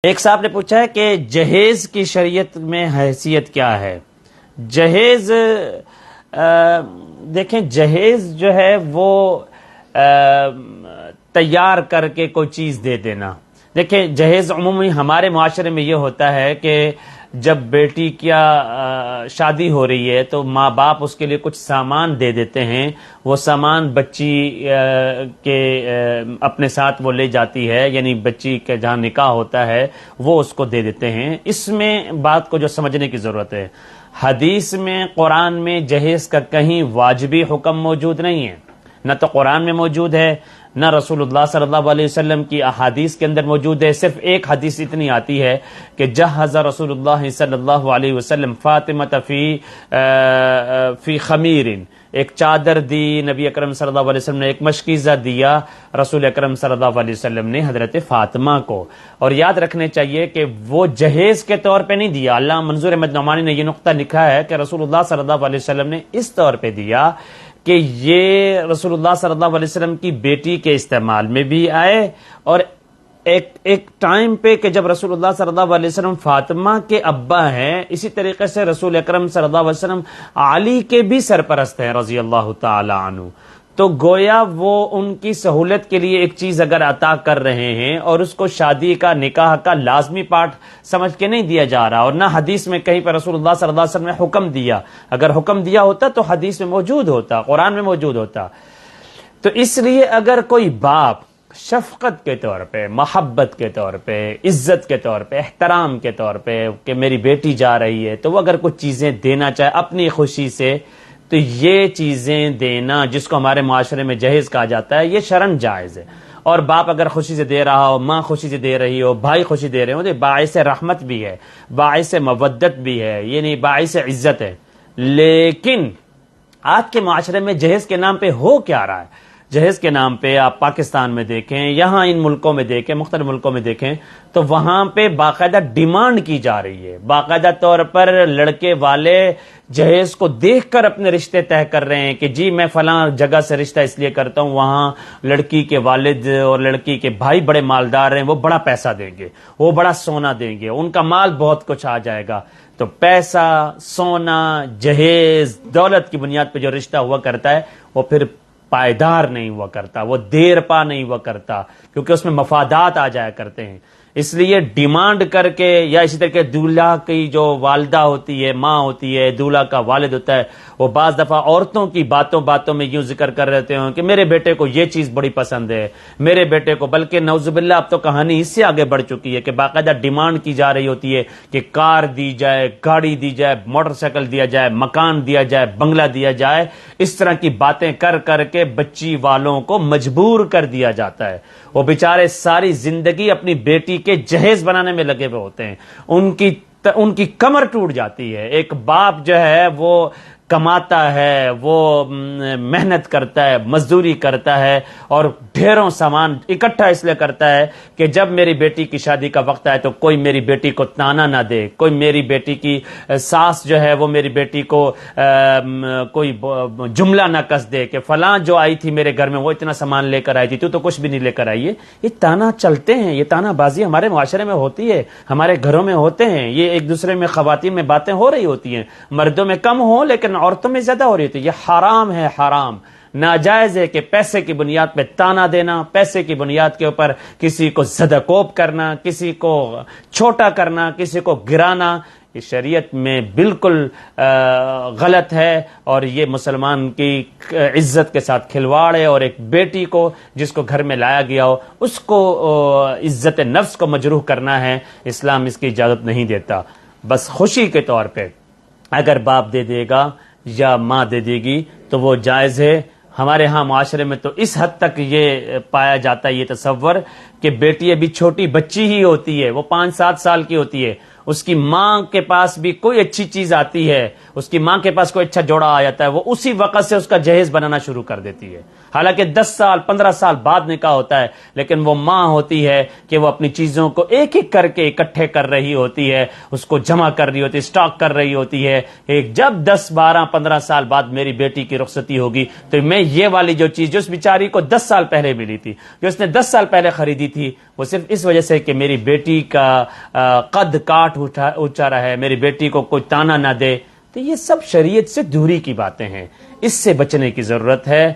ایک صاحب نے پوچھا ہے کہ جہیز کی شریعت میں حیثیت کیا ہے؟ جہیز دیکھیں، جہیز جو ہے وہ تیار کر کے کوئی چیز دے دینا. دیکھیں، جہیز عمومی ہمارے معاشرے میں یہ ہوتا ہے کہ جب بیٹی کیا شادی ہو رہی ہے تو ماں باپ اس کے لیے کچھ سامان دے دیتے ہیں. وہ سامان بچی کے اپنے ساتھ وہ لے جاتی ہے، یعنی بچی کے جہاں نکاح ہوتا ہے وہ اس کو دے دیتے ہیں. اس میں بات کو جو سمجھنے کی ضرورت ہے، حدیث میں قرآن میں جہیز کا کہیں واجبی حکم موجود نہیں ہے، نہ تو قرآن میں موجود ہے نہ رسول اللہ صلی اللہ علیہ وسلم کی احادیث کے اندر موجود ہے. صرف ایک حدیث اتنی آتی ہے کہ جہز رسول اللہ صلی اللہ علیہ وسلم فاطمہ فی خمیر، ایک چادر دی نبی اکرم صلی اللہ علیہ وسلم نے، ایک مشکیزہ دیا رسول اکرم صلی اللہ علیہ وسلم نے حضرت فاطمہ کو. اور یاد رکھنے چاہیے کہ وہ جہیز کے طور پہ نہیں دیا. علامہ منظور احمد نعمانی نے یہ نقطہ لکھا ہے کہ رسول اللہ صلی اللہ علیہ وسلم نے اس طور پہ دیا کہ یہ رسول اللہ صلی اللہ علیہ وسلم کی بیٹی کے استعمال میں بھی آئے، اور ایک ٹائم پہ کہ جب رسول اللہ صلی اللہ علیہ وسلم فاطمہ کے ابا ہیں، اسی طریقے سے رسول اکرم صلی اللہ علیہ وسلم علی کے بھی سرپرست ہیں رضی اللہ تعالی عنہ. تو گویا وہ ان کی سہولت کے لیے ایک چیز اگر عطا کر رہے ہیں اور اس کو شادی کا، نکاح کا لازمی پارٹ سمجھ کے نہیں دیا جا رہا، اور نہ حدیث میں کہیں پر رسول اللہ صلی اللہ علیہ وسلم نے حکم دیا. اگر حکم دیا ہوتا تو حدیث میں موجود ہوتا، قرآن میں موجود ہوتا. تو اس لیے اگر کوئی باپ شفقت کے طور پہ، محبت کے طور پہ، عزت کے طور پہ، احترام کے طور پہ کہ میری بیٹی جا رہی ہے، تو وہ اگر کچھ چیزیں دینا چاہے اپنی خوشی سے، تو یہ چیزیں دینا جس کو ہمارے معاشرے میں جہیز کہا جاتا ہے، یہ شرعاً جائز ہے. اور باپ اگر خوشی سے دے رہا ہو، ماں خوشی سے دے رہی ہو، بھائی خوشی دے رہے ہو، تو باعث رحمت بھی ہے، باعث مودت بھی ہے، یعنی باعث عزت ہے. لیکن آج کے معاشرے میں جہیز کے نام پہ ہو کیا رہا ہے؟ جہیز کے نام پہ آپ پاکستان میں دیکھیں، یہاں ان ملکوں میں دیکھیں، مختلف ملکوں میں دیکھیں، تو وہاں پہ باقاعدہ ڈیمانڈ کی جا رہی ہے. باقاعدہ طور پر لڑکے والے جہیز کو دیکھ کر اپنے رشتے طے کر رہے ہیں کہ جی میں فلاں جگہ سے رشتہ اس لیے کرتا ہوں، وہاں لڑکی کے والد اور لڑکی کے بھائی بڑے مالدار ہیں، وہ بڑا پیسہ دیں گے، وہ بڑا سونا دیں گے، ان کا مال بہت کچھ آ جائے گا. تو پیسہ، سونا، جہیز، دولت کی بنیاد پہ جو رشتہ ہوا کرتا ہے وہ پھر پائیدار نہیں ہوا کرتا، وہ دیر پا نہیں ہوا کرتا، کیونکہ اس میں مفادات آ جایا کرتے ہیں. اس لیے ڈیمانڈ کر کے، یا اسی طرح دولہا کی جو والدہ ہوتی ہے، ماں ہوتی ہے، دولہا کا والد ہوتا ہے، وہ بعض دفعہ عورتوں کی باتوں میں یوں ذکر کر رہتے ہوں کہ میرے بیٹے کو یہ چیز بڑی پسند ہے، میرے بیٹے کو، بلکہ نعوذ باللہ اب تو کہانی اس سے آگے بڑھ چکی ہے کہ باقاعدہ ڈیمانڈ کی جا رہی ہوتی ہے کہ کار دی جائے، گاڑی دی جائے، موٹر سائیکل دیا جائے، مکان دیا جائے، بنگلہ دیا جائے. اس طرح کی باتیں کر کر کے بچی والوں کو مجبور کر دیا جاتا ہے. وہ بیچارے ساری زندگی اپنی بیٹی کے جہیز بنانے میں لگے ہوئے ہوتے ہیں، ان کی کمر ٹوٹ جاتی ہے. ایک باپ جو ہے وہ کماتا ہے، وہ محنت کرتا ہے، مزدوری کرتا ہے، اور ڈھیروں سامان اکٹھا اس لیے کرتا ہے کہ جب میری بیٹی کی شادی کا وقت آئے تو کوئی میری بیٹی کو تانا نہ دے، کوئی میری بیٹی کی ساس جو ہے وہ میری بیٹی کو کوئی جملہ نہ کس دے کہ فلاں جو آئی تھی میرے گھر میں وہ اتنا سامان لے کر آئی تھی، تو کچھ بھی نہیں لے کر آئی ہے. یہ تانا چلتے ہیں، یہ تانا بازی ہمارے معاشرے میں ہوتی ہے، ہمارے گھروں میں ہوتے ہیں. یہ ایک دوسرے میں خواتین میں باتیں ہو رہی ہوتی ہیں، مردوں میں کم ہو لیکن عورتوں میں زیادہ ہو رہی ہوتی ہے. یہ حرام ہے، حرام، ناجائز ہے کہ پیسے کی بنیاد پہ تانا دینا، پیسے کی بنیاد کے اوپر کسی کو زدکوب کرنا، کسی کو چھوٹا کرنا، کسی کو گرانا، یہ شریعت میں بالکل غلط ہے. اور یہ مسلمان کی عزت کے ساتھ کھلواڑ ہے. اور ایک بیٹی کو جس کو گھر میں لایا گیا ہو، اس کو عزت نفس کو مجروح کرنا ہے، اسلام اس کی اجازت نہیں دیتا. بس خوشی کے طور پہ اگر باپ دے دے گا یا ماں دے دے گی تو وہ جائز ہے. ہمارے ہاں معاشرے میں تو اس حد تک یہ پایا جاتا ہے، یہ تصور کہ بیٹی ابھی چھوٹی بچی ہی ہوتی ہے، وہ 5-7 سال کی ہوتی ہے، اس کی ماں کے پاس بھی کوئی اچھی چیز آتی ہے، اس کی ماں کے پاس کوئی اچھا جوڑا آ جاتا ہے، وہ اسی وقت سے اس کا جہیز بنانا شروع کر دیتی ہے. حالانکہ 10 سال 15 سال بعد نکاح ہوتا ہے، لیکن وہ ماں ہوتی ہے کہ وہ اپنی چیزوں کو ایک ایک کر کے اکٹھے کر رہی ہوتی ہے، اس کو جمع کر رہی ہوتی ہے، سٹاک کر رہی ہوتی ہے. جب 10 12 15 سال بعد میری بیٹی کی رخصتی ہوگی تو میں یہ والی جو چیز جو اس بیچاری کو 10 سال پہلے ملی تھی، جو اس نے 10 سال پہلے خریدی تھی، وہ صرف اس وجہ سے کہ میری بیٹی کا قد کاٹ اونچا رہا ہے، میری بیٹی کو کوئی تانا نہ دے. تو یہ سب شریعت سے دوری کی باتیں ہیں، اس سے بچنے کی ضرورت ہے.